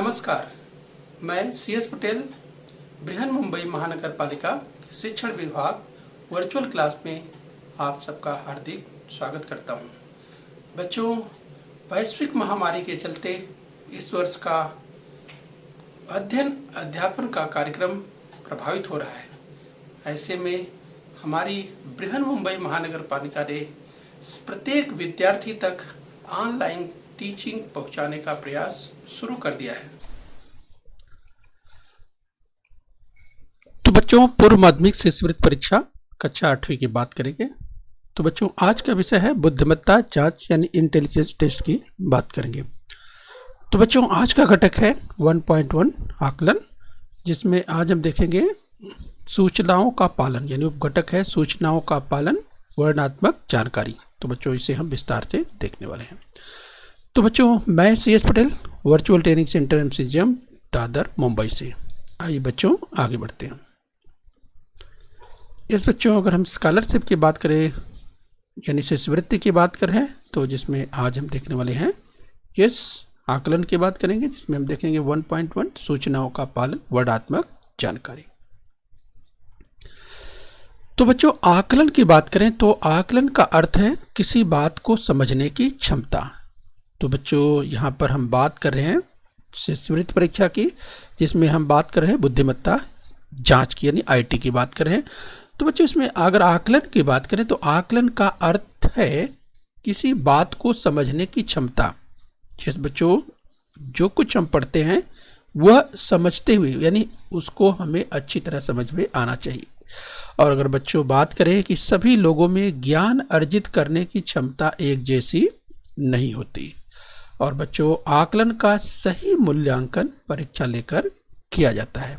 नमस्कार, मैं CS पटेल बृहन मुंबई महानगर पालिका शिक्षण विभाग वर्चुअल क्लास में आप सबका हार्दिक स्वागत करता हूं। बच्चों, वैश्विक महामारी के चलते इस वर्ष का अध्ययन अध्यापन का कार्यक्रम प्रभावित हो रहा है। ऐसे में हमारी बृहन मुंबई महानगर पालिका ने प्रत्येक विद्यार्थी तक ऑनलाइन टीचिंग पहुंचाने का प्रयास शुरू कर दिया है। तो बच्चों, पूर्व माध्यमिक शिष्यवृत्ति परीक्षा कक्षा 8वीं की बात करेंगे। तो बच्चों, आज का विषय है बुद्धिमत्ता जांच यानी इंटेलिजेंस टेस्ट की बात करेंगे। तो बच्चों, आज का घटक है 1.1 आकलन, जिसमें आज हम देखेंगे सूचनाओं का पालन, यानी उपघटक है सूचनाओं का पालन वर्णनात्मक जानकारी। तो बच्चों, इसे हम विस्तार से देखने वाले हैं। तो बच्चों, मैं CS Patel virtual training centre MCGM Dadar Mumbai से। आइए बच्चों, आगे बढ़ते हैं। इस बच्चों, अगर हम स्कॉलरशिप की बात करें यानी शिष्यवृत्ति की बात करें, तो जिसमें आज हम देखने वाले हैं किस आकलन की बात करेंगे, जिसमें हम देखेंगे 1.1 सूचनाओं का पालन वर्णनात्मक जानकारी। तो बच्चों, आकलन की बात करें तो आकलन का अर्थ है किसी बात को समझने की क्षमता। तो बच्चों, यहाँ पर हम बात कर रहे हैं शिष्यवृत्ति परीक्षा की, जिसमें हम बात कर रहे हैं बुद्धिमत्ता जांच की यानी IT की बात कर रहे हैं। तो बच्चों, इसमें अगर आकलन की बात करें तो आकलन का अर्थ है किसी बात को समझने की क्षमता। जैसे बच्चों, जो कुछ हम पढ़ते हैं वह समझते हुए, यानी उसको हमें अच्छी तरह समझ में आना चाहिए। और अगर बच्चों बात करें कि सभी लोगों में ज्ञान अर्जित करने की क्षमता एक जैसी नहीं होती। और बच्चों, आकलन का सही मूल्यांकन परीक्षा लेकर किया जाता है।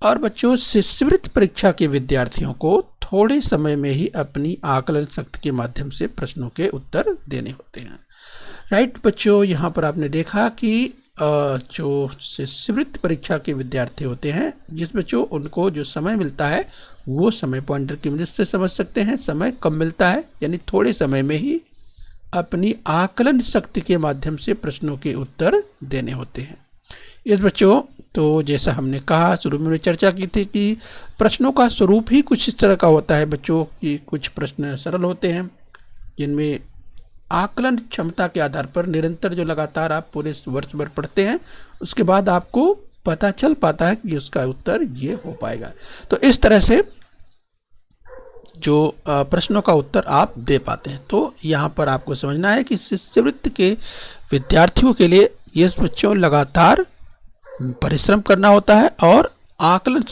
और बच्चों, शिष्यवृत्ति परीक्षा के विद्यार्थियों को थोड़े समय में ही अपनी आकलन शक्ति के माध्यम से प्रश्नों के उत्तर देने होते हैं। राइट बच्चों, यहाँ पर आपने देखा कि जो शिष्यवृत्ति परीक्षा के विद्यार्थी होते हैं, जिस बच्चों उनको जो समय मिलता है वो समय पॉइंटर की मदद से समझ सकते हैं। समय कम मिलता है, यानी थोड़े समय में ही अपनी आकलन शक्ति के माध्यम से प्रश्नों के उत्तर देने होते हैं। इस बच्चों, तो जैसा हमने कहा शुरू में चर्चा की थी कि प्रश्नों का स्वरूप ही कुछ इस तरह का होता है बच्चों कि कुछ प्रश्न सरल होते हैं, जिनमें आकलन क्षमता के आधार पर निरंतर जो लगातार आप पूरे वर्ष भर पढ़ते हैं, उसके बाद आपको पता चल पाता है कि उसका उत्तर ये हो पाएगा। तो इस तरह से जो प्रश्नों का उत्तर आप दे पाते हैं। तो यहाँ पर आपको समझना है कि शिष्यवृत्ति के विद्यार्थियों के लिए ये बच्चों लगातार परिश्रम करना होता है और आकलन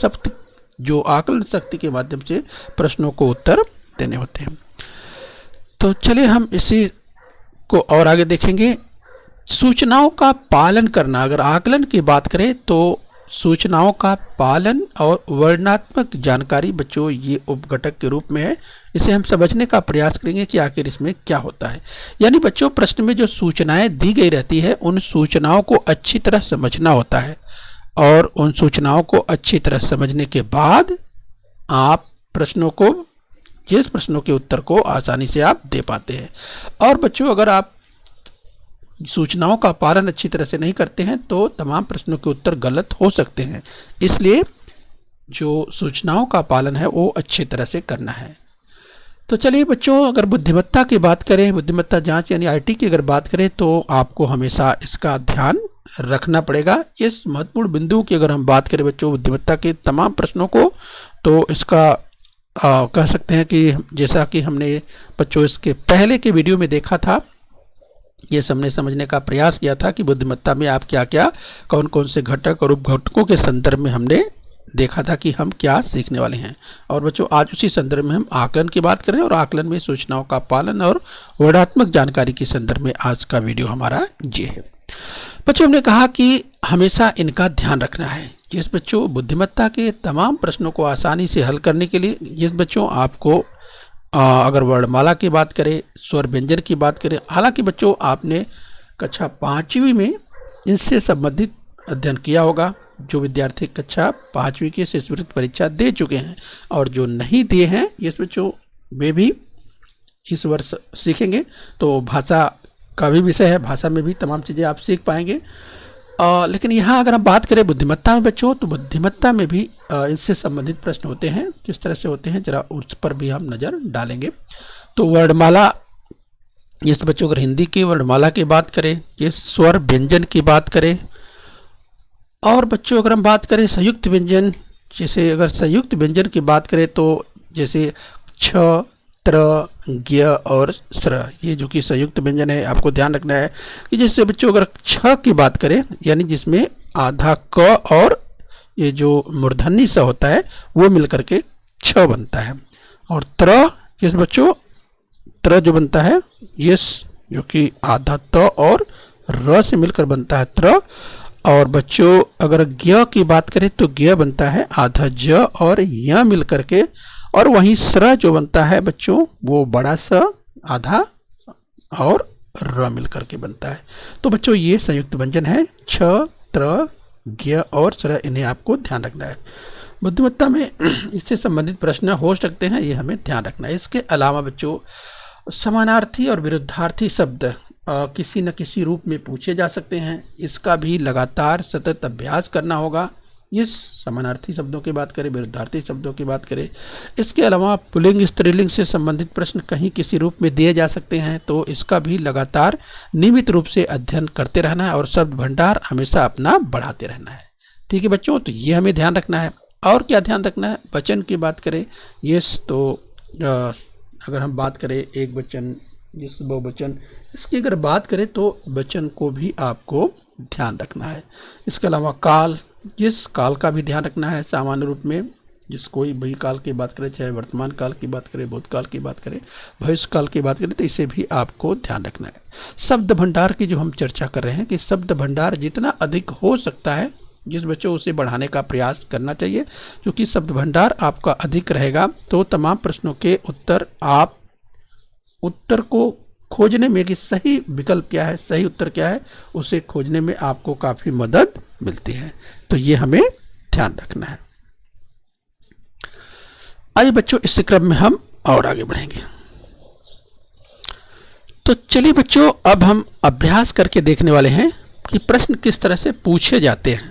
शक्ति के माध्यम से प्रश्नों को उत्तर देने होते हैं। तो चलिए हम इसी को और आगे देखेंगे। सूचनाओं का पालन करना, अगर आकलन की बात करें तो सूचनाओं का पालन और वर्णनात्मक जानकारी बच्चों ये उपघटक के रूप में है। इसे हम समझने का प्रयास करेंगे कि आखिर इसमें क्या होता है। यानी बच्चों, प्रश्न में जो सूचनाएं दी गई रहती है उन सूचनाओं को अच्छी तरह समझना होता है, और उन सूचनाओं को अच्छी तरह समझने के बाद आप जिस प्रश्नों के उत्तर को आसानी से आप दे पाते हैं। और बच्चों, अगर आप सूचनाओं का पालन अच्छी तरह से नहीं करते हैं तो तमाम प्रश्नों के उत्तर गलत हो सकते हैं। इसलिए जो सूचनाओं का पालन है वो अच्छी तरह से करना है। तो चलिए बच्चों, अगर बुद्धिमत्ता की बात करें, बुद्धिमत्ता जांच यानी IT की अगर बात करें, तो आपको हमेशा इसका ध्यान रखना पड़ेगा। इस महत्वपूर्ण बिंदु की अगर हम बात करें बच्चों बुद्धिमत्ता के तमाम प्रश्नों को, तो इसका कह सकते हैं कि जैसा कि हमने बच्चों इसके पहले के वीडियो में देखा था, ये हमने समझने का प्रयास किया था कि बुद्धिमत्ता में आप क्या क्या कौन कौन से घटक और उपघटकों के संदर्भ में हमने देखा था कि हम क्या सीखने वाले हैं। और बच्चों, आज उसी संदर्भ में हम आकलन की बात करें, और आकलन में सूचनाओं का पालन और वर्णनात्मक जानकारी के संदर्भ में आज का वीडियो हमारा ये है। बच्चों, हमने कहा कि हमेशा इनका ध्यान रखना है। जिस बच्चों बुद्धिमत्ता के तमाम प्रश्नों को आसानी से हल करने के लिए जिस बच्चों आपको अगर वर्णमाला की बात करें, स्वर व्यंजन की बात करें, हालांकि बच्चों आपने कक्षा 5वीं में इनसे संबंधित अध्ययन किया होगा। जो विद्यार्थी कक्षा 5वीं की शिष्यवृत्ति परीक्षा दे चुके हैं और जो नहीं दिए हैं, इस बच्चों वे भी इस वर्ष सीखेंगे। तो भाषा का भी विषय है, भाषा में भी तमाम चीज़ें आप सीख पाएंगे। लेकिन यहाँ अगर हम बात करें बुद्धिमत्ता में बच्चों, तो बुद्धिमत्ता में भी इससे संबंधित प्रश्न होते हैं। किस तरह से होते हैं जरा उस पर भी हम नज़र डालेंगे। तो वर्णमाला, इस बच्चों अगर हिंदी की वर्णमाला की बात करें, ये स्वर व्यंजन की बात करें, और बच्चों अगर हम बात करें संयुक्त व्यंजन, जैसे अगर संयुक्त व्यंजन की बात करें तो जैसे छ, त्र, ज्ञ और स्र, ये जो कि संयुक्त व्यंजन है, आपको ध्यान रखना है कि जैसे बच्चों अगर छ की बात करें, यानी जिसमें आधा क और ये जो मूर्धन्य स होता है वो मिलकर के छ बनता है। और त्र, जिस बच्चों त्र जो बनता है, यस, जो कि आधा त और र से मिलकर बनता है त्र। और बच्चों अगर ज्ञ की बात करें तो ज्ञ बनता है आधा ज और य मिल करके, और वहीं स्र जो बनता है बच्चों वो बड़ा स आधा और र मिल करके बनता है। तो बच्चों ये संयुक्त व्यंजन है, छ, त्र, ज्ञ और स्र, इन्हें आपको ध्यान रखना है। बुद्धिमत्ता में इससे संबंधित प्रश्न हो सकते हैं, ये हमें ध्यान रखना है। इसके अलावा बच्चों समानार्थी और विरुद्धार्थी शब्द किसी न किसी रूप में पूछे जा सकते हैं, इसका भी लगातार सतत अभ्यास करना होगा। इस समानार्थी शब्दों की बात करें, विरुद्धार्थी शब्दों की बात करें। इसके अलावा पुल्लिंग स्त्रीलिंग से संबंधित प्रश्न कहीं किसी रूप में दिए जा सकते हैं, तो इसका भी लगातार नियमित रूप से अध्ययन करते रहना है और शब्द भंडार हमेशा अपना बढ़ाते रहना है। ठीक है बच्चों, तो ये हमें ध्यान रखना है। और क्या ध्यान रखना है, वचन की बात करें, यस, तो अगर हम बात करें एक वचन, जिस बहुवचन, इसकी अगर बात करें तो वचन को भी आपको ध्यान रखना है। इसके अलावा काल, जिस काल का भी ध्यान रखना है सामान्य रूप में, जिस कोई भी काल की बात करें, चाहे वर्तमान काल की बात करें, भूतकाल की बात करें, भविष्य काल की बात करें, तो इसे भी आपको ध्यान रखना है। शब्द भंडार की जो हम चर्चा कर रहे हैं कि शब्द भंडार जितना अधिक हो सकता है जिस बच्चों उसे बढ़ाने का प्रयास करना चाहिए, क्योंकि शब्द भंडार आपका अधिक रहेगा तो तमाम प्रश्नों के उत्तर, आप उत्तर को खोजने में कि सही विकल्प क्या है, सही उत्तर क्या है, उसे खोजने में आपको काफ़ी मदद मिलती है। तो ये हमें ध्यान रखना है। आइए बच्चों इस क्रम में हम और आगे बढ़ेंगे। तो चलिए बच्चों अब हम अभ्यास करके देखने वाले हैं कि प्रश्न किस तरह से पूछे जाते हैं।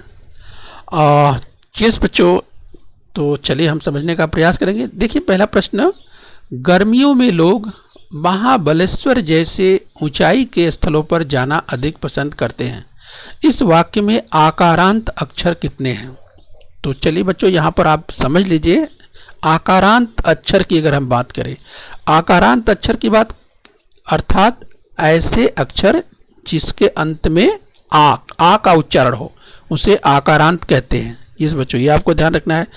किस बच्चों, तो चलिए हम समझने का प्रयास करेंगे। देखिए पहला प्रश्न, गर्मियों में लोग महाबलेश्वर जैसे ऊंचाई के स्थलों पर जाना अधिक पसंद करते हैं। इस वाक्य में आकारांत अक्षर कितने हैं? तो चलिए बच्चों यहाँ पर आप समझ लीजिए, आकारांत अक्षर की अगर हम बात करें, आकारांत अक्षर की बात अर्थात ऐसे अक्षर जिसके अंत में आ का उच्चारण हो, उसे आकारांत कहते हैं। इस बच्चों ये आपको ध्यान रखना है।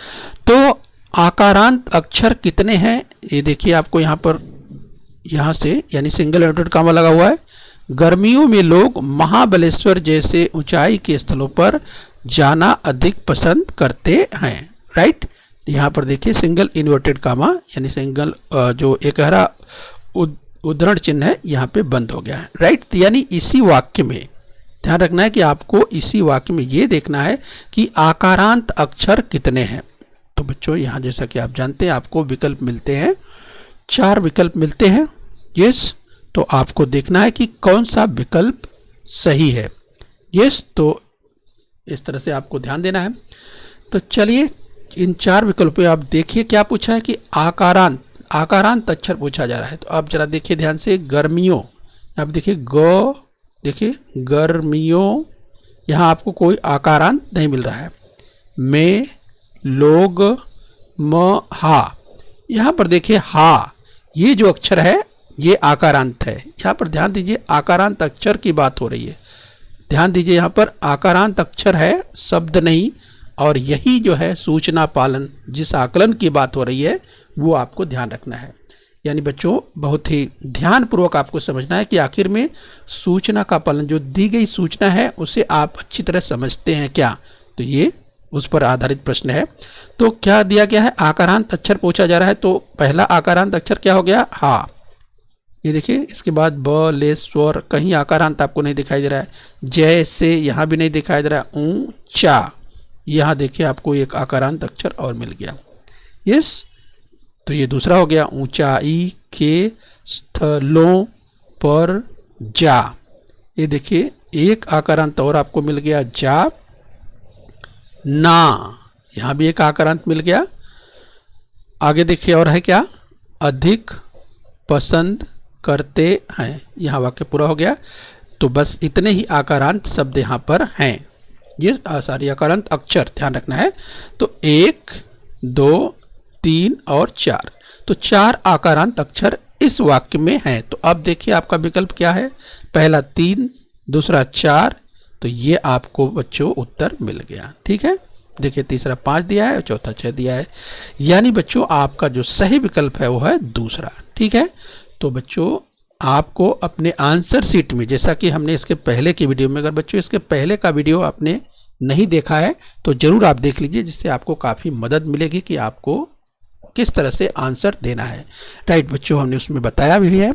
तो आकारांत अक्षर कितने हैं, ये देखिए आपको यहाँ पर, यहाँ से यानी सिंगल इन्वर्टेड कॉमा लगा हुआ है। गर्मियों में लोग महाबलेश्वर जैसे ऊंचाई के स्थलों पर जाना अधिक पसंद करते हैं, राइट। यहाँ पर देखिए सिंगल इन्वर्टेड कॉमा यानी सिंगल जो एक हरा उद्धरण चिन्ह है यहाँ पे बंद हो गया है, राइट। यानी इसी वाक्य में ध्यान रखना है कि आपको इसी वाक्य में ये देखना है कि आकारांत अक्षर कितने हैं। तो बच्चों यहाँ जैसा कि आप जानते हैं आपको विकल्प मिलते हैं, 4 विकल्प मिलते हैं, यस। तो आपको देखना है कि कौन सा विकल्प सही है, यस। तो इस तरह से आपको ध्यान देना है। तो चलिए इन 4 विकल्पों पे आप देखिए क्या पूछा है कि आकारांत अक्षर पूछा जा रहा है। तो आप जरा देखिए ध्यान से, गर्मियों, आप देखिए देखिए गर्मियों, यहाँ आपको कोई आकारांत नहीं मिल रहा है। में, लोग, म, हा, यहाँ पर देखिए हा, ये जो अक्षर है ये आकारांत है। यहाँ पर ध्यान दीजिए आकारांत अक्षर की बात हो रही है, ध्यान दीजिए यहाँ पर आकारांत अक्षर है, शब्द नहीं। और यही जो है सूचना पालन, जिस आकलन की बात हो रही है वो आपको ध्यान रखना है। यानी बच्चों बहुत ही ध्यानपूर्वक आपको समझना है कि आखिर में सूचना का पालन, जो दी गई सूचना है उसे आप अच्छी तरह समझते हैं क्या। तो ये उस पर आधारित प्रश्न है। तो क्या दिया गया है, आकारांत अक्षर पूछा जा रहा है। तो पहला आकारांत अक्षर क्या हो गया, हा। ये देखिए इसके बाद ब, ले, स्वर, कहीं आकारांत आपको नहीं दिखाई दे रहा है। जय से यहाँ भी नहीं दिखाई दे रहा है। ऊंचा, यहाँ देखिए आपको एक आकारांत अक्षर और मिल गया, यस। तो ये दूसरा हो गया। ऊंचाई के स्थलों पर जा, ये देखिए एक आकारांत और आपको मिल गया जा ना, यहां भी एक आकारांत मिल गया। आगे देखिए और है क्या, अधिक पसंद करते हैं, यहाँ वाक्य पूरा हो गया। तो बस इतने ही आकारांत शब्द यहाँ पर हैं, ये सारी आकारांत अक्षर ध्यान रखना है। तो 1, 2, 3 और 4, तो 4 आकारांत अक्षर इस वाक्य में हैं। तो अब देखिए आपका विकल्प क्या है, पहला 3, दूसरा 4, तो ये आपको बच्चों उत्तर मिल गया। ठीक है, देखिए तीसरा 5 दिया है और चौथा 6 दिया है, यानी बच्चों आपका जो सही विकल्प है वो है दूसरा। ठीक है, तो बच्चों आपको अपने आंसर शीट में, जैसा कि हमने इसके पहले की वीडियो में, अगर बच्चों इसके पहले का वीडियो आपने नहीं देखा है तो जरूर आप देख लीजिए, जिससे आपको काफ़ी मदद मिलेगी कि आपको किस तरह से आंसर देना है। राइट बच्चों, हमने उसमें बताया भी है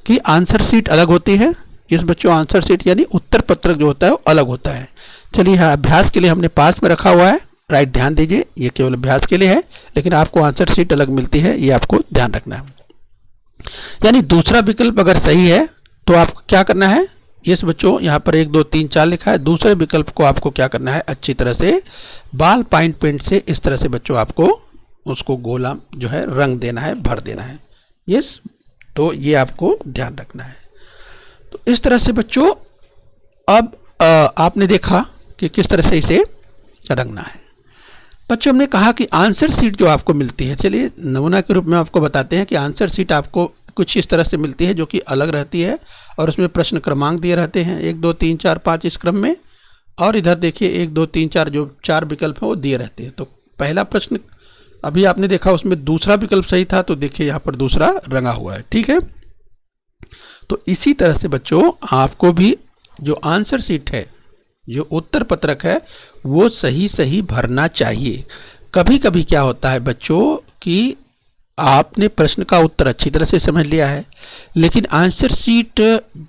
कि आंसर शीट अलग होती है। इस बच्चों आंसर शीट यानी उत्तर पत्रक जो होता है वो अलग होता है। चलिए हाँ, अभ्यास के लिए हमने पास में रखा हुआ है। राइट, ध्यान दीजिए, ये केवल अभ्यास के लिए है, लेकिन आपको आंसर शीट अलग मिलती है, ये आपको ध्यान रखना है। यानी दूसरा विकल्प अगर सही है तो आपको क्या करना है, इस बच्चों यहाँ पर 1, 2, 3, 4 लिखा है, दूसरे विकल्प को आपको क्या करना है, अच्छी तरह से बॉल पॉइंट पेंट से इस तरह से बच्चों आपको उसको गोला जो है रंग देना है, भर देना है। यस, तो ये आपको ध्यान रखना है। तो इस तरह से बच्चों अब आपने देखा कि किस तरह से इसे रंगना है। बच्चों हमने कहा कि आंसर शीट जो आपको मिलती है, चलिए नमूना के रूप में आपको बताते हैं कि आंसर शीट आपको कुछ इस तरह से मिलती है जो कि अलग रहती है और उसमें प्रश्न क्रमांक दिए रहते हैं 1, 2, 3, 4, 5 इस क्रम में, और इधर देखिए 1, 2, 3, 4 जो 4 विकल्प हैं वो दिए रहते हैं। तो पहला प्रश्न अभी आपने देखा उसमें दूसरा विकल्प सही था, तो देखिए यहाँ पर दूसरा रंगा हुआ है। ठीक है, तो इसी तरह से बच्चों आपको भी जो आंसर शीट है, जो उत्तर पत्रक है, वो सही सही भरना चाहिए। कभी कभी क्या होता है बच्चों कि आपने प्रश्न का उत्तर अच्छी तरह से समझ लिया है, लेकिन आंसर शीट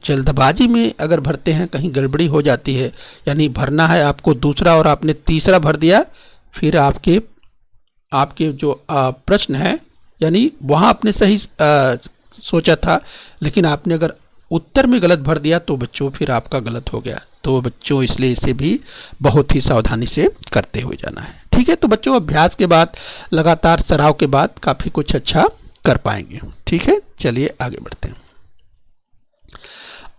जल्दबाजी में अगर भरते हैं, कहीं गड़बड़ी हो जाती है, यानी भरना है आपको दूसरा और आपने तीसरा भर दिया, फिर आपके जो प्रश्न है, यानी वहाँ आपने सही सोचा था, लेकिन आपने अगर उत्तर में गलत भर दिया तो बच्चों फिर आपका गलत हो गया। तो बच्चों इसलिए इसे भी बहुत ही सावधानी से करते हुए जाना है। ठीक है, तो बच्चों अभ्यास के बाद, लगातार सराव के बाद काफ़ी कुछ अच्छा कर पाएंगे। ठीक है, चलिए आगे बढ़ते हैं।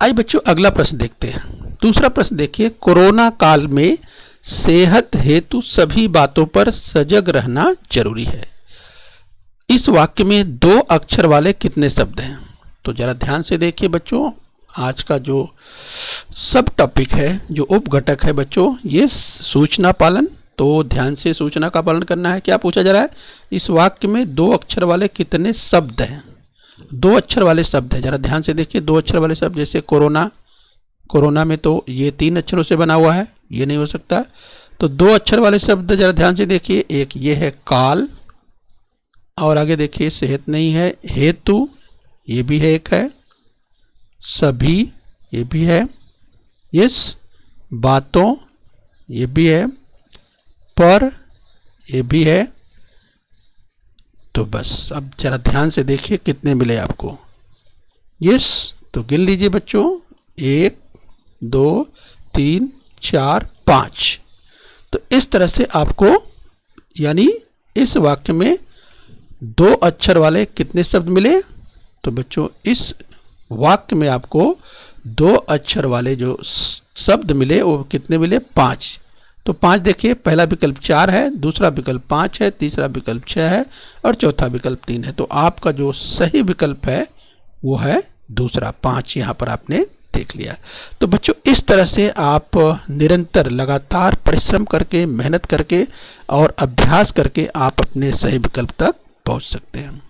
आइए बच्चों अगला प्रश्न देखते हैं। दूसरा प्रश्न देखिए, कोरोना काल में सेहत हेतु सभी बातों पर सजग रहना जरूरी है। इस वाक्य में 2 अक्षर वाले कितने शब्द हैं? तो जरा ध्यान से देखिए बच्चों, आज का जो सब टॉपिक है, जो उप घटक है बच्चों, ये सूचना पालन। तो ध्यान से सूचना का पालन करना है। क्या पूछा जा रहा है, इस वाक्य में 2 अक्षर वाले कितने शब्द हैं? 2 अक्षर वाले शब्द हैं, जरा ध्यान से देखिए। 2 अक्षर वाले शब्द जैसे कोरोना, कोरोना में तो ये 3 अक्षरों से बना हुआ है, ये नहीं हो सकता। तो 2 अक्षर वाले शब्द जरा ध्यान से देखिए, एक ये है काल, और आगे देखिए सेहत नहीं है, हेतु ये भी है, एक है सभी ये भी है, यस बातों ये भी है, पर ये भी है। तो बस अब जरा ध्यान से देखिए कितने मिले आपको। यस, तो गिन लीजिए बच्चों, 1, 2, 3, 4, 5। तो इस तरह से आपको, यानी इस वाक्य में 2 अक्षर वाले कितने शब्द मिले? तो बच्चों इस वाक्य में आपको 2 अक्षर वाले जो शब्द मिले वो कितने मिले? 5। तो 5 देखिए, पहला विकल्प 4 है, दूसरा विकल्प 5 है, तीसरा विकल्प 6 है और चौथा विकल्प 3 है। तो आपका जो सही विकल्प है वो है दूसरा, 5 यहाँ पर आपने देख लिया। तो बच्चों इस तरह से आप निरंतर लगातार परिश्रम करके, मेहनत करके और अभ्यास करके आप अपने सही विकल्प तक पहुँच सकते हैं।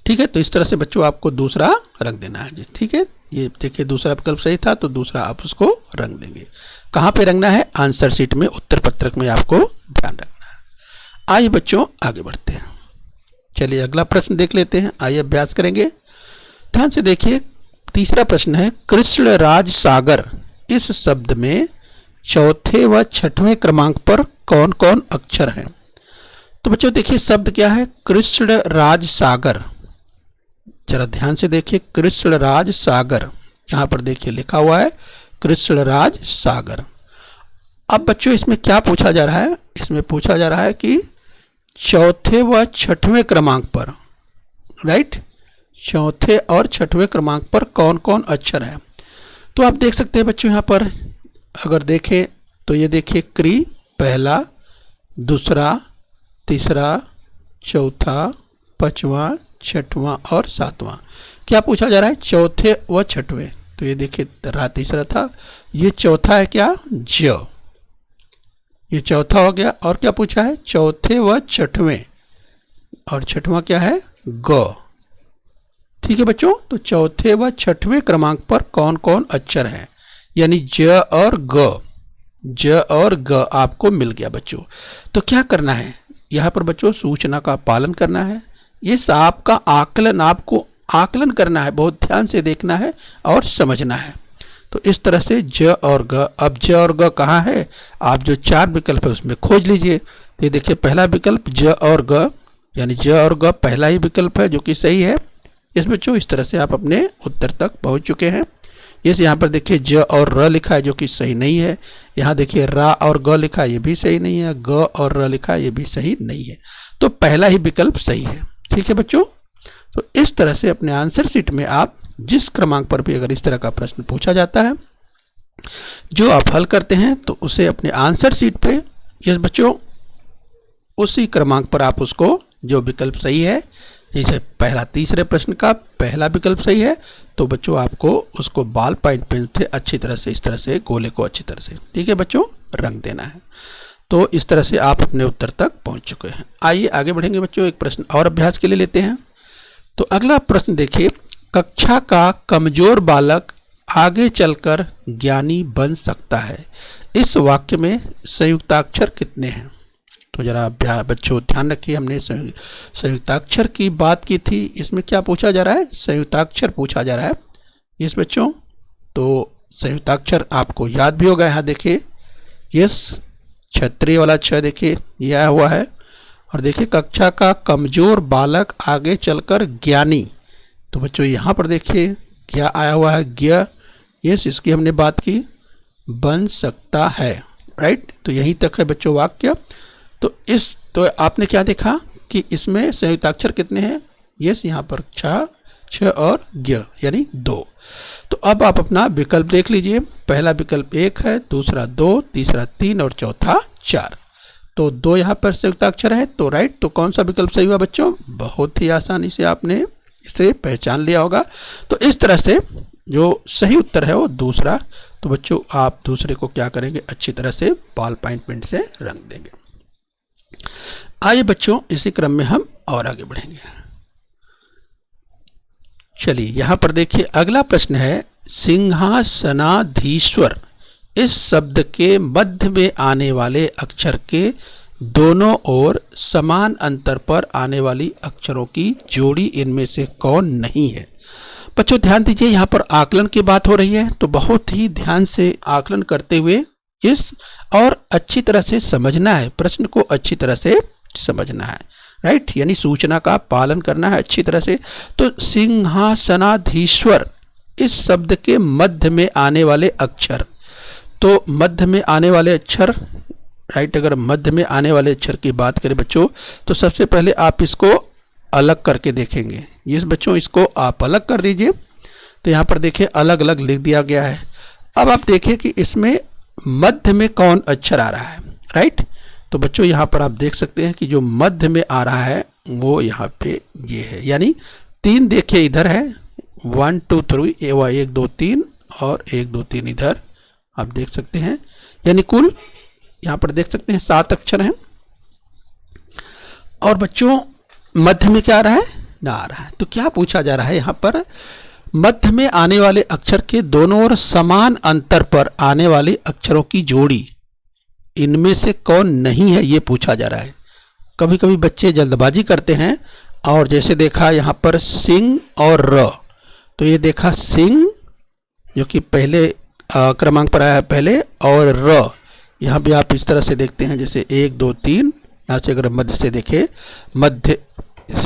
ठीक है, तो इस तरह से बच्चों आपको दूसरा रंग देना है जी। ठीक है, ये देखिए दूसरा विकल्प सही था, तो दूसरा आप उसको रंग देंगे। कहाँ पे रंगना है? आंसर शीट में, उत्तर पत्रक में आपको ध्यान रखना है। आइए बच्चों आगे बढ़ते हैं। चलिए अगला प्रश्न देख लेते हैं, आइए अभ्यास करेंगे। ध्यान से देखिए, तीसरा प्रश्न है, कृष्णराज सागर इस शब्द में चौथे व छठवें क्रमांक पर कौन कौन अक्षर हैं? तो बच्चों देखिए शब्द क्या है, कृष्णराज सागर। जरा ध्यान से देखिए, कृष्णराज सागर, यहाँ पर देखिए लिखा हुआ है कृष्णराज सागर। अब बच्चों इसमें क्या पूछा जा रहा है, इसमें पूछा जा रहा है कि चौथे व छठवें क्रमांक पर, राइट, चौथे और छठवें क्रमांक पर कौन कौन अक्षर है। तो आप देख सकते हैं बच्चों यहाँ पर अगर देखें तो ये देखिए क्री पहला, दूसरा, तीसरा, चौथा, पांचवा, छठवां और सातवां। क्या पूछा जा रहा है, चौथे व छठवें। तो ये देखिए तीसरा था, ये चौथा है क्या, ज, ये चौथा हो गया। और क्या पूछा है, चौथे व छठवें, और छठवां क्या है, ग। ठीक है बच्चों, तो चौथे व छठवें क्रमांक पर कौन कौन अक्षर हैं, यानी ज और ग, ज और ग आपको मिल गया बच्चों। तो क्या करना है यहाँ पर बच्चों, सूचना का पालन करना है। ये आपका आकलन, आपको आकलन करना है, बहुत ध्यान से देखना है और समझना है। तो इस तरह से ज और ग। अब ज और ग कहाँ है, आप जो 4 विकल्प है उसमें खोज लीजिए। तो ये देखिए पहला विकल्प ज और ग, यानी ज और ग पहला ही विकल्प है जो कि सही है। इस बच्चों इस तरह से आप अपने उत्तर तक पहुंच चुके हैं। इस यहाँ पर देखिए ज और र लिखा है जो कि सही नहीं है। यहाँ देखिए रा और ग लिखा है, ये भी सही नहीं है। ग और र लिखा है, ये भी सही नहीं है। तो पहला ही विकल्प सही है। ठीक है बच्चों, तो इस तरह से अपने आंसर शीट में आप जिस क्रमांक पर भी अगर इस तरह का प्रश्न पूछा जाता है, जो आप हल करते हैं तो उसे अपने आंसर शीट पे, यस बच्चों, उसी क्रमांक पर आप उसको, जो विकल्प सही है, जैसे पहला तीसरे प्रश्न का पहला विकल्प सही है, तो बच्चों आपको उसको बॉल पॉइंट पेन से अच्छी तरह से, इस तरह से गोले को अच्छी तरह से, ठीक है बच्चों, रंग देना है। तो इस तरह से आप अपने उत्तर तक पहुंच चुके हैं। आइए आगे बढ़ेंगे बच्चों, एक प्रश्न और अभ्यास के लिए लेते हैं। तो अगला प्रश्न देखिए, कक्षा का कमजोर बालक आगे चलकर ज्ञानी बन सकता है। इस वाक्य में संयुक्ताक्षर कितने हैं। तो जरा बच्चों ध्यान रखिए, हमने संयुक्ताक्षर की बात की थी। इसमें क्या पूछा जा रहा है, संयुक्ताक्षर पूछा जा रहा है इस बच्चों। तो संयुक्ताक्षर आपको याद भी होगा, यहाँ देखिए यस क्षत्रिय वाला छ देखिए ये आया हुआ है। और देखिए कक्षा का कमजोर बालक आगे चलकर ज्ञानी, तो बच्चों यहाँ पर देखिए क्या आया हुआ है, ज्ञ, यस इसकी हमने बात की, बन सकता है, राइट। तो यहीं तक है बच्चों वाक्य। तो आपने क्या देखा कि इसमें संयुक्ताक्षर कितने हैं, यस यहाँ पर छ और ज्ञ यानी 2। तो अब आप अपना विकल्प देख लीजिए, पहला विकल्प 1 है, दूसरा 2, तीसरा 3 और चौथा 4। तो 2 यहाँ पर संयुक्ताक्षर है, तो राइट। तो कौन सा विकल्प सही हुआ बच्चों, बहुत ही आसानी से आपने इसे पहचान लिया होगा। तो इस तरह से जो सही उत्तर है वो दूसरा। तो बच्चों आप दूसरे को क्या करेंगे, अच्छी तरह से बॉल पॉइंट पेन से रंग देंगे। आइए बच्चों इसी क्रम में हम और आगे बढ़ेंगे। चलिए यहाँ पर देखिए अगला प्रश्न है, सिंहासनाधीश्वर इस शब्द के मध्य में आने वाले अक्षर के दोनों ओर समान अंतर पर आने वाली अक्षरों की जोड़ी इनमें से कौन नहीं है। बच्चों ध्यान दीजिए, यहाँ पर आकलन की बात हो रही है, तो बहुत ही ध्यान से आकलन करते हुए इस और अच्छी तरह से समझना है, प्रश्न को अच्छी तरह से समझना है, राइट, यानी सूचना का पालन करना है अच्छी तरह से। तो सिंहासनाधीश्वर इस शब्द के मध्य में आने वाले अक्षर, तो मध्य में आने वाले अक्षर, राइट, अगर मध्य में आने वाले अक्षर की बात करें बच्चों, तो सबसे पहले आप इसको अलग करके देखेंगे। ये बच्चों इसको आप अलग कर दीजिए। तो यहाँ पर देखिए अलग अलग लिख दिया गया है। अब आप देखिए कि इसमें मध्य में कौन अक्षर आ रहा है, राइट। तो बच्चों यहाँ पर आप देख सकते हैं कि जो मध्य में आ रहा है वो यहाँ पे ये है, यानी 3 देखिए इधर है, 1 2 3, 1 2 3 और 1 2 3 इधर आप देख सकते हैं, यानी कुल यहाँ पर देख सकते हैं 7 अक्षर हैं। और बच्चों मध्य में क्या आ रहा है, ना आ रहा है। तो क्या पूछा जा रहा है यहाँ पर, मध्य में आने वाले अक्षर के दोनों ओर समान अंतर पर आने वाले अक्षरों की जोड़ी इनमें से कौन नहीं है, ये पूछा जा रहा है। कभी कभी बच्चे जल्दबाजी करते हैं और जैसे देखा यहाँ पर सिंह और र, तो ये देखा सिंह जो कि पहले क्रमांक पर आया है पहले, और र यहाँ भी आप इस तरह से देखते हैं जैसे 1 2 3, यहाँ से अगर मध्य से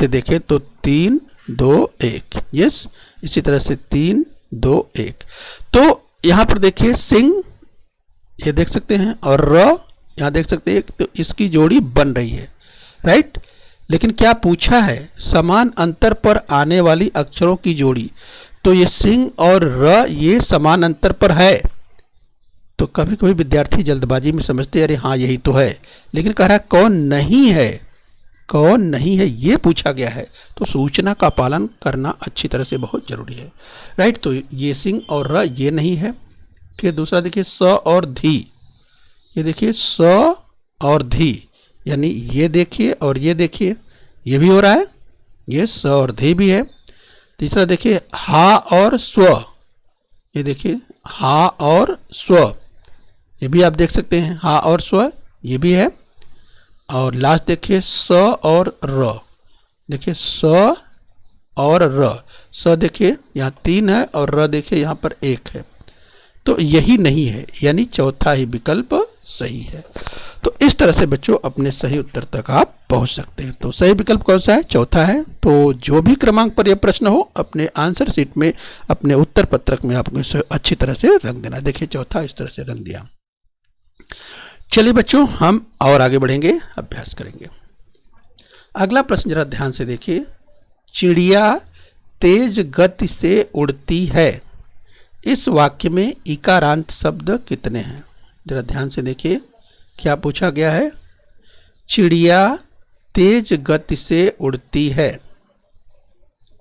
देखें तो 3 2 1, यस, इसी तरह से 3 2 1। तो यहाँ पर देखिए सिंह, ये देख सकते हैं, और र यहाँ देख सकते हैं, तो इसकी जोड़ी बन रही है, राइट। लेकिन क्या पूछा है, समान अंतर पर आने वाली अक्षरों की जोड़ी। तो ये सिंह और र ये समान अंतर पर है। तो कभी कभी विद्यार्थी जल्दबाजी में समझते हैं अरे हाँ यही तो है, लेकिन कह रहा है कौन नहीं है, कौन नहीं है ये पूछा गया है। तो सूचना का पालन करना अच्छी तरह से बहुत जरूरी है, राइट। तो ये सिंह और र ये नहीं है। फिर दूसरा देखिए स और धी, ये देखिए स और धी, यानी ये देखिए और ये देखिए, ये भी हो रहा है, ये स और धी भी है। तीसरा देखिए हा और स्व, ये देखिए हा और स्व, ये भी आप देख सकते हैं, हा और स्व ये भी है। और लास्ट देखिए स और र, देखिए स और र, स देखिए यहाँ 3 है और र देखिए यहाँ पर 1 है। तो यही नहीं है, यानी चौथा ही विकल्प सही है। तो इस तरह से बच्चों अपने सही उत्तर तक आप पहुंच सकते हैं। तो सही विकल्प कौन सा है, चौथा है। तो जो भी क्रमांक पर यह प्रश्न हो अपने आंसर शीट में, अपने उत्तर पत्रक में आपको इसे अच्छी तरह से रंग देना। देखिए चौथा इस तरह से रंग दिया। चलिए बच्चों हम और आगे बढ़ेंगे, अभ्यास करेंगे। अगला प्रश्न जरा ध्यान से देखिए। चिड़िया तेज गति से उड़ती है, इस वाक्य में इकारांत शब्द कितने हैं? जरा ध्यान से देखिए क्या पूछा गया है। चिड़िया तेज गति से उड़ती है।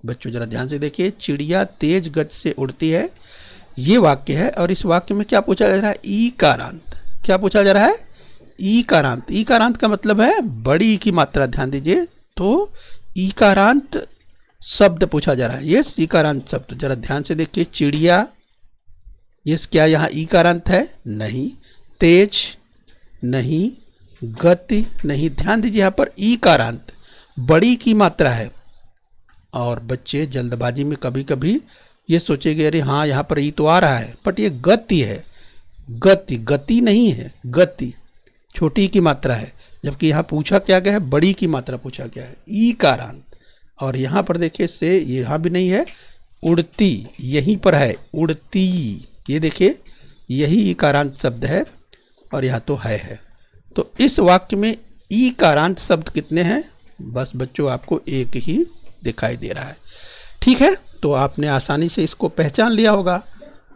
बच्चों जरा ध्यान से देखिए, चिड़िया तेज गति से उड़ती है, ये वाक्य है। और इस वाक्य में क्या पूछा जा रहा है, ईकारांत। क्या पूछा जा रहा है, ईकारांत। ईकारांत का मतलब है बड़ी ई की मात्रा, ध्यान दीजिए। तो ईकारांत शब्द पूछा जा रहा है, यस ईकारांत शब्द। जरा ध्यान से देखिए, चिड़िया, यस क्या यहाँ ईकारांत है, नहीं। तेज नहीं, गति नहीं। ध्यान दीजिए यहाँ पर ईकारांत बड़ी की मात्रा है। और बच्चे जल्दबाजी में कभी कभी ये सोचेंगे अरे हाँ यहाँ पर ई तो आ रहा है, बट ये गति है, गति, गति नहीं है, गति छोटी की मात्रा है। जबकि यहाँ पूछा क्या गया है, बड़ी की मात्रा पूछा गया है, ईकारांत। और यहाँ पर देखिए से यहाँ भी नहीं है, उड़ती यहीं पर है, उड़ती, ये देखिए यही ईकारांत शब्द है और यहाँ तो है। तो इस वाक्य में ईकारांत शब्द कितने हैं, बस बच्चों आपको एक ही दिखाई दे रहा है। ठीक है, तो आपने आसानी से इसको पहचान लिया होगा।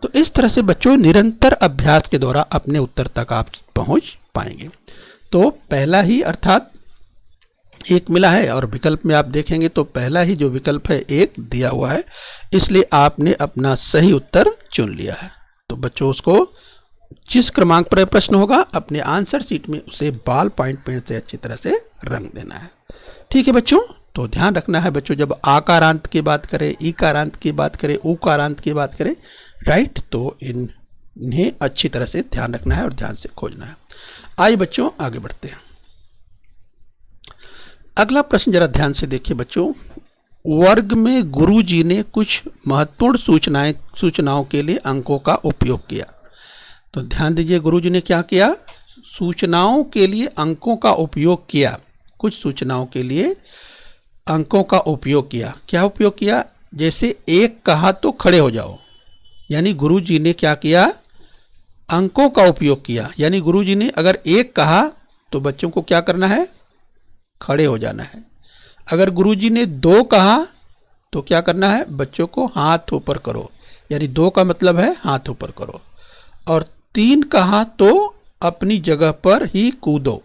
तो इस तरह से बच्चों निरंतर अभ्यास के द्वारा अपने उत्तर तक आप पहुंच पाएंगे। तो पहला ही अर्थात एक मिला है, और विकल्प में आप देखेंगे तो पहला ही जो विकल्प है एक दिया हुआ है, इसलिए आपने अपना सही उत्तर चुन लिया है। तो बच्चों उसको जिस क्रमांक पर प्रश्न होगा अपने आंसर शीट में उसे बॉल पॉइंट पेन से अच्छी तरह से रंग देना है। ठीक है बच्चों, तो ध्यान रखना है बच्चों, जब आकारांत की बात करें, ईकारांत की बात करें, उकारांत की बात करें, राइट, तो इन्हें अच्छी तरह से ध्यान रखना है और ध्यान से खोजना है। आइए बच्चों आगे बढ़ते हैं। अगला प्रश्न जरा ध्यान से देखिए बच्चों। वर्ग में गुरुजी ने कुछ महत्वपूर्ण सूचनाओं के लिए अंकों का उपयोग किया। तो ध्यान दीजिए, गुरुजी ने क्या किया, सूचनाओं के लिए अंकों का उपयोग किया। कुछ सूचनाओं के लिए अंकों का उपयोग किया। क्या उपयोग किया, जैसे एक कहा तो खड़े हो जाओ, यानी गुरुजी ने क्या किया, अंकों का उपयोग किया। यानी गुरुजी ने अगर एक कहा तो बच्चों को क्या करना है, खड़े हो जाना है। अगर गुरुजी ने दो कहा तो क्या करना है, बच्चों को हाथ ऊपर करो, यानी दो का मतलब है हाथ ऊपर करो। और तीन कहा तो अपनी जगह पर ही कूदो।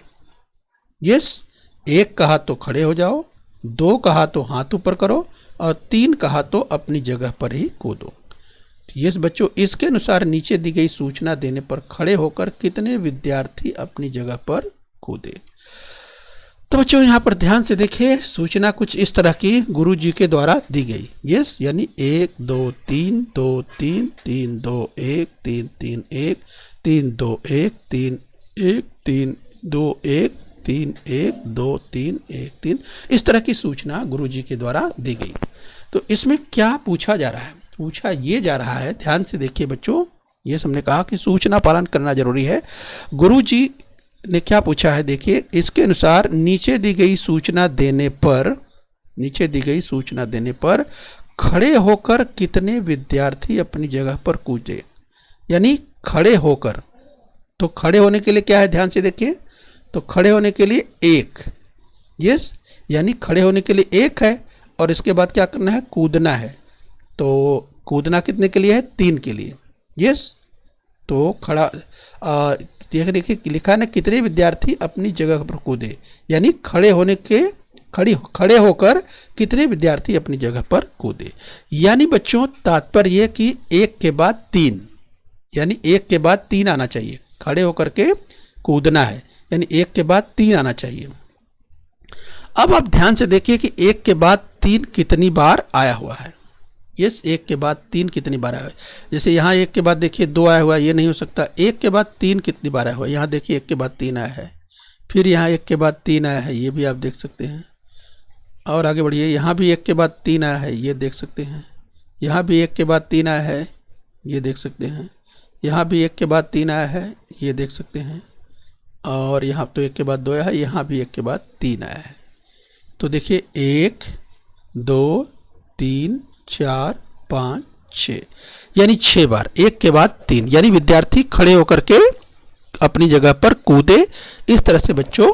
यस, एक कहा तो खड़े हो जाओ, दो कहा तो हाथ ऊपर करो, और तीन कहा तो अपनी जगह पर ही कूदो। यस बच्चों, इसके अनुसार नीचे दी गई सूचना देने पर खड़े होकर कितने विद्यार्थी अपनी जगह पर कूदे। तो बच्चों यहाँ पर ध्यान से देखिए, सूचना कुछ इस तरह की गुरुजी के द्वारा दी गई। यस, यानी 1 2 3 2 3 3 2 1 3 3 1 3 2 1 3 1 3 2 1 3 1 2 3 1 3, इस तरह की सूचना गुरुजी के द्वारा दी गई। तो इसमें क्या पूछा जा रहा है, पूछा ये जा रहा है, ध्यान से देखिए बच्चों, ये हमने कहा कि सूचना पालन करना जरूरी है। गुरुजी ने क्या पूछा है, देखिए इसके अनुसार नीचे दी गई सूचना देने पर खड़े होकर कितने विद्यार्थी अपनी जगह पर कूदे। यानी खड़े होकर। तो खड़े होने के लिए क्या है, ध्यान से देखिए। तो खड़े होने के लिए एक, यस, यानी खड़े होने के लिए एक है, और इसके बाद क्या करना है, कूदना है। तो कूदना कितने के लिए है, 3 के लिए, यस। तो खड़ा देखिए लिखा है ना, कितने विद्यार्थी अपनी जगह पर कूदे, यानी खड़े होकर कितने विद्यार्थी अपनी जगह पर कूदे। यानी बच्चों तात्पर्य कि एक के बाद 3, यानी एक के बाद 3 आना चाहिए। खड़े होकर के कूदना है, यानी एक के बाद 3 आना चाहिए। अब आप ध्यान से देखिए कि एक के बाद 3 कितनी बार आया हुआ है। यस, एक के बाद 3 कितनी बार आया है। जैसे यहाँ एक के बाद देखिए 2 आया हुआ है, ये नहीं हो सकता। एक के बाद 3 कितनी बार आया हुआ है, यहाँ देखिए एक के बाद 3 आया है, फिर यहाँ एक के बाद 3 आया है, ये भी आप देख सकते हैं। और आगे बढ़िए, यहाँ भी एक के बाद 3 आया है, ये देख सकते हैं। यहाँ भी एक के बाद 3 आया है, ये देख सकते हैं। यहाँ भी एक के बाद 3 आया है, ये देख सकते हैं। और यहाँ तो एक के बाद 2 आया है, यहाँ भी एक के बाद 3 आया है। तो देखिए 1 2 3 4 5 6, यानी 6 बार एक के बाद 3, यानी विद्यार्थी खड़े होकर के अपनी जगह पर कूदे। इस तरह से बच्चों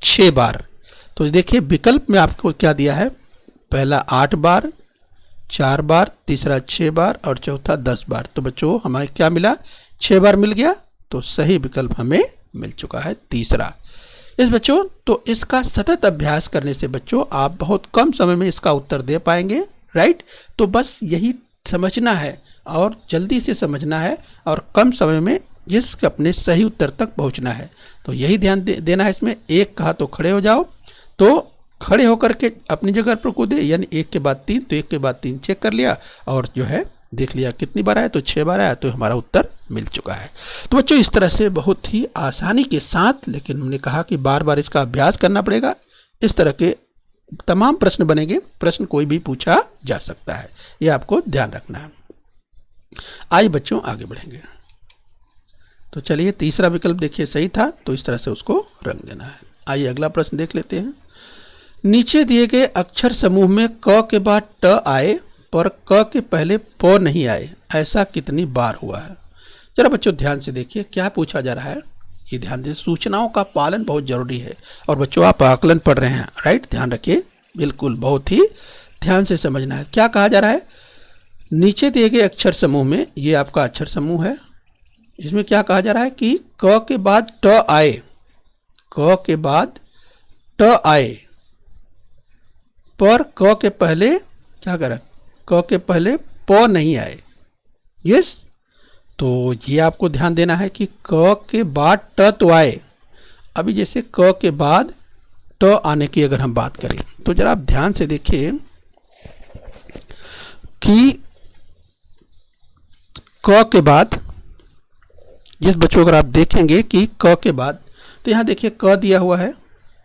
6 बार। तो देखिए विकल्प में आपको क्या दिया है, पहला 8 बार, 4 बार, तीसरा 6 बार और चौथा 10 बार। तो बच्चों हमें क्या मिला, 6 बार मिल गया। तो सही विकल्प हमें मिल चुका है तीसरा। इस बच्चों तो इसका सतत अभ्यास करने से बच्चों आप बहुत कम समय में इसका उत्तर दे पाएंगे, राइट। तो बस यही समझना है और जल्दी से समझना है और कम समय में जिस अपने सही उत्तर तक पहुंचना है। तो यही ध्यान देना है इसमें। एक कहा तो खड़े हो जाओ, तो खड़े होकर के अपनी जगह पर कूदे, यानी एक के बाद 3, तो एक के बाद 3 चेक कर लिया और जो है देख लिया कितनी बार आया, तो 6 बार आया, तो हमारा उत्तर मिल चुका है। तो बच्चों इस तरह से बहुत ही आसानी के साथ, लेकिन हमने कहा कि बार बार इसका अभ्यास करना पड़ेगा, इस तरह के तमाम प्रश्न बनेंगे। प्रश्न कोई भी पूछा जा सकता है, ये आपको ध्यान रखना है। आइए बच्चों आगे बढ़ेंगे। तो चलिए तीसरा विकल्प देखिए सही था, तो इस तरह से उसको रंग देना है। आइए अगला प्रश्न देख लेते हैं। नीचे दिए गए अक्षर समूह में क के बाद ट आए पर क के पहले प नहीं आए, ऐसा कितनी बार हुआ है। जरा बच्चों ध्यान से देखिए क्या पूछा जा रहा है, ये ध्यान दें। सूचनाओं का पालन बहुत जरूरी है। और बच्चों आप आकलन पढ़ रहे हैं, राइट, ध्यान रखिए, बिल्कुल बहुत ही ध्यान से समझना है। क्या कहा जा रहा है, नीचे दिए गए अक्षर समूह में, ये आपका अक्षर समूह है, इसमें क्या कहा जा रहा है कि क के बाद ट आए, क के बाद ट आए पर क के पहले क्या करा, क के पहले प नहीं आए। यस, तो ये आपको ध्यान देना है कि क के बाद ट तो आए। अभी जैसे क के बाद ट आने की अगर हम बात करें, तो जरा आप ध्यान से देखिए कि क के बाद, यस बच्चों अगर आप देखेंगे कि क के बाद, तो यहाँ देखिए क दिया हुआ है,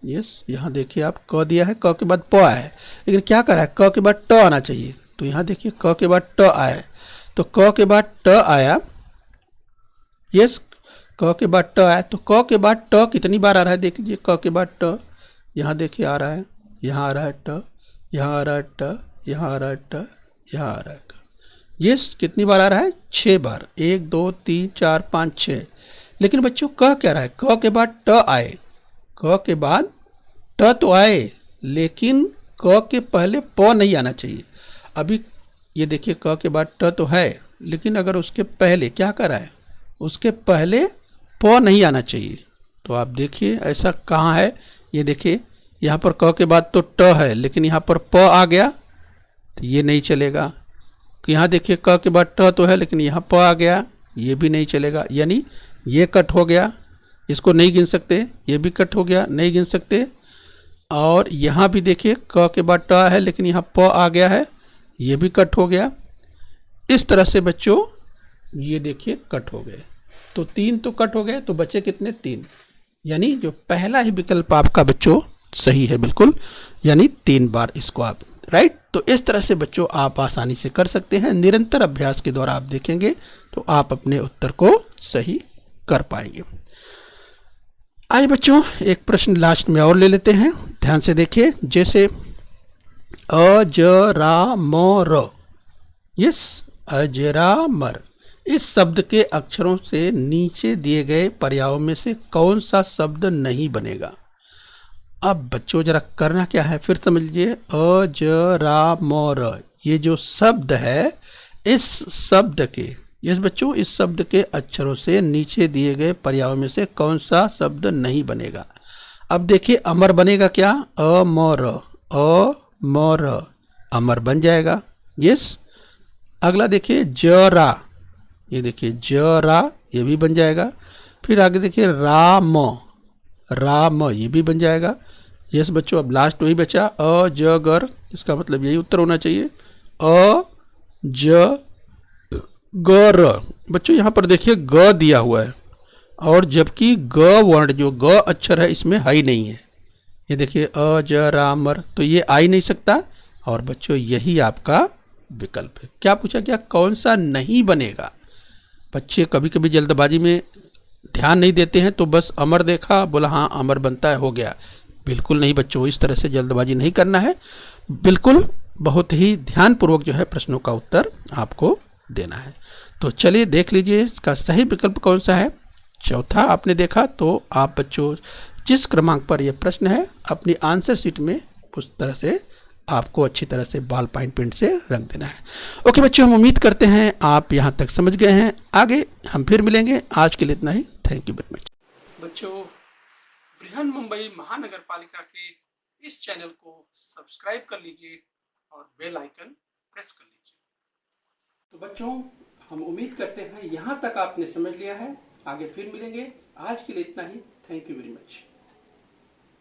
यस, यहाँ देखिए आप क दिया है, क के बाद प आया है, लेकिन क्या कर रहा है, क के बाद ट आना चाहिए। तो यहाँ देखिए क के बाद ट आया है, तो क के बाद ट आया, यस, क के बाद ट आया। तो क के बाद ट कितनी बार आ रहा है, देख लीजिए, क के बाद ट, यहाँ देखिए आ रहा है, यहाँ आ रहा है ट, यहाँ आ रहा है ट, यहाँ आ रहा है ट, यहाँ आ रहा है ट। यस, कितनी बार आ रहा है, 6 बार, 1 2 3 4 5 6। लेकिन बच्चों क क्या रहा है, क के बाद ट आए, क के बाद ट तो आए, लेकिन क के पहले प नहीं आना चाहिए। अभी ये देखिए क के बाद ट तो है, लेकिन अगर उसके पहले क्या कर रहा है, उसके पहले प नहीं आना चाहिए। तो आप देखिए ऐसा कहाँ है, ये देखिए यहाँ पर क के बाद तो ट है, लेकिन यहाँ पर प आ गया, तो ये नहीं चलेगा। यहाँ देखिए क के बाद ट तो है, लेकिन यहाँ प आ गया, ये भी नहीं चलेगा, यानी ये कट हो गया, इसको नहीं गिन सकते, ये भी कट हो गया, नहीं गिन सकते। और यहाँ भी देखिए क के बाद ट है, लेकिन यहाँ प आ गया है, ये भी कट हो गया। इस तरह से बच्चों ये देखिए कट हो गए, तो 3 तो कट हो गए, तो बचे कितने, 3, यानी जो पहला ही विकल्प आपका बच्चों सही है बिल्कुल, यानी 3 बार इसको आप, राइट। तो इस तरह से बच्चों आप आसानी से कर सकते हैं। निरंतर अभ्यास के द्वारा आप देखेंगे तो आप अपने उत्तर को सही कर पाएंगे। आइए बच्चों एक प्रश्न लास्ट में और ले लेते हैं, ध्यान से देखिए। जैसे अजरामर, यस, अजरामर, इस शब्द के अक्षरों से नीचे दिए गए पर्यायों में से कौन सा शब्द नहीं बनेगा। अब बच्चों जरा करना क्या है, फिर समझ लीजिए। अजरामर, ये जो शब्द है, इस शब्द के, यस बच्चों, इस शब्द के अक्षरों से नीचे दिए गए पर्यायों में से कौन सा शब्द नहीं बनेगा। अब देखिए अमर बनेगा क्या, अमर, अमर, अमर बन जाएगा, यस। अगला देखिए जरा, ये देखिए जरा, ये भी बन जाएगा। फिर आगे देखिए राम, राम, ये भी बन जाएगा, यस बच्चों। अब लास्ट वही बचा अजगर, इसका मतलब यही उत्तर होना चाहिए, अजगर। बच्चों यहाँ पर देखिए ग दिया हुआ है, और जबकि ग वर्ण, जो ग अक्षर है, इसमें है ही नहीं है। ये देखिए अजरामर, तो ये आ ही नहीं सकता। और बच्चों यही आपका विकल्प है। क्या पूछा गया, कौन सा नहीं बनेगा। बच्चे कभी कभी जल्दबाजी में ध्यान नहीं देते हैं, तो बस अमर देखा, बोला हाँ अमर बनता है, हो गया। बिल्कुल नहीं बच्चों, इस तरह से जल्दबाजी नहीं करना है। बिल्कुल बहुत ही ध्यानपूर्वक जो है प्रश्नों का उत्तर आपको देना है। तो चलिए देख लीजिए इसका सही विकल्प कौन सा है। चौथा आपने देखा, तो आप बच्चों जिस क्रमांक पर यह प्रश्न है अपनी आंसर शीट में उस तरह से आपको अच्छी तरह से बॉल पॉइंट पेन से रंग देना है। ओके बच्चों, हम उम्मीद करते हैं आप यहाँ तक समझ गए हैं। आगे हम फिर मिलेंगे, आज के लिए इतना ही। Thank you very much. बच्चों, बृहन मुंबई महानगर पालिका के इस चैनल को सब्सक्राइब कर लीजिए और बेल आइकन प्रेस कर लीजिए। तो बच्चों, हम उम्मीद करते हैं यहाँ तक आपने समझ लिया है। आगे फिर मिलेंगे, आज के लिए इतना ही। Thank you very much.